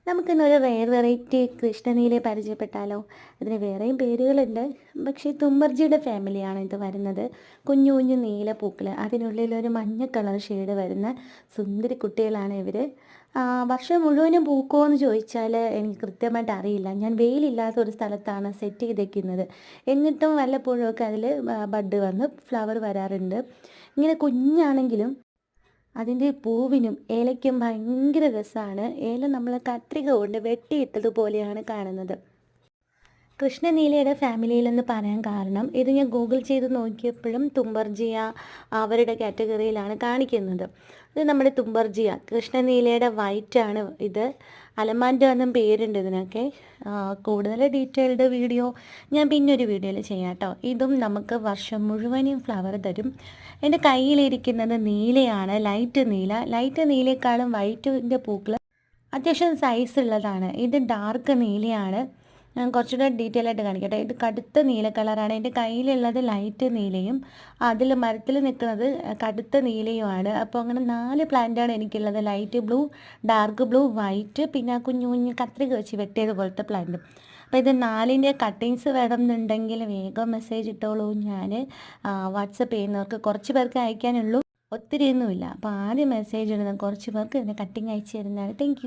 നമുക്കിന്നൊരു rare variety കൃഷ്ണനീലയെ പരിചയപ്പെട്ടാലോ? ഇതിന് വേറെയും പേരുകളുണ്ട്. പക്ഷേ തുമ്പർജിയുടെ ഫാമിലിയാണ് ഇത് വരുന്നത്. കുഞ്ഞു കുഞ്ഞു നീല പൂക്കൾ, അതിനുള്ളിലൊരു മഞ്ഞ കളർ ഷെയ്ഡ് വരുന്ന സുന്ദരി കുട്ടികളാണ് ഇവർ. വർഷം മുഴുവനും പൂക്കുമോ എന്ന് ചോദിച്ചാൽ എനിക്ക് കൃത്യമായിട്ട് അറിയില്ല. ഞാൻ വെയിലില്ലാത്ത ഒരു സ്ഥലത്താണ് സെറ്റ് ചെയ്തേക്കുന്നത്. എന്നിട്ടും വല്ലപ്പോഴും ഒക്കെ അതിൽ ബഡ് വന്ന് ഫ്ലവർ വരാറുണ്ട്. ഇങ്ങനെ കുഞ്ഞാണെങ്കിലും അതിൻ്റെ പൂവിനും ഏലയ്ക്കും ഭയങ്കര രസമാണ്. ഏലം നമ്മൾ കത്രിക കൊണ്ട് വെട്ടിയിട്ടതുപോലെയാണ് കാണുന്നത്. കൃഷ്ണനീലയുടെ ഫാമിലിയിലെന്ന് പറയാൻ കാരണം ഇത് ഞാൻ ഗൂഗിൾ ചെയ്ത് നോക്കിയപ്പോഴും തുമ്പർജിയ അവരുടെ കാറ്റഗറിയിലാണ് കാണിക്കുന്നത്. ഇത് നമ്മുടെ തുമ്പർജിയ കൃഷ്ണനീലയുടെ വൈറ്റാണ് ഇത്. അലമാൻഡ എന്നും പേരുണ്ട് ഇതിനൊക്കെ. കൂടുതൽ ഡീറ്റെയിൽഡ് വീഡിയോ ഞാൻ പിന്നൊരു വീഡിയോയിൽ ചെയ്യാം കേട്ടോ. ഇതും നമുക്ക് വർഷം മുഴുവനും ഫ്ലവർ തരും. എൻ്റെ കയ്യിലിരിക്കുന്നത് നീലയാണ്, ലൈറ്റ് നീല. ലൈറ്റ് നീലയെക്കാളും വൈറ്റിൻ്റെ പൂക്കൾ അത്യാവശ്യം സൈസ് ഉള്ളതാണ്. ഇത് ഡാർക്ക് നീലയാണ്. ഞാൻ കുറച്ചുകൂടെ ഡീറ്റെയിൽ ആയിട്ട് കാണിക്കട്ടെ. ഇത് കടുത്ത നീല കളറാണ്. എൻ്റെ കയ്യിലുള്ളത് ലൈറ്റ് നീലയും അതിൽ മരത്തിൽ നിൽക്കുന്നത് കടുത്ത നീലയുമാണ്. അപ്പോൾ അങ്ങനെ 4 പ്ലാന്റാണ് എനിക്കുള്ളത്. Light blue, dark blue, white, പിന്നെ കുഞ്ഞു കുഞ്ഞു കത്രിക വെച്ച് വെട്ടിയത് പോലത്തെ പ്ലാന്റ്. അപ്പോൾ ഇത് 4ൻ്റെ കട്ടിങ്സ് വേണമെന്നുണ്ടെങ്കിൽ വേഗം മെസ്സേജ് ഇട്ടോളൂ. ഞാൻ വാട്സപ്പ് ചെയ്യുന്നവർക്ക് കുറച്ച് പേർക്ക് അയക്കാനുള്ളൂ, ഒത്തിരിയൊന്നുമില്ല. അപ്പോൾ ആദ്യം മെസ്സേജ് ഇടുന്ന കുറച്ച് പേർക്ക് ഇതിൻ്റെ കട്ടിങ് അയച്ചു തരുന്നതാണ്. Thank you.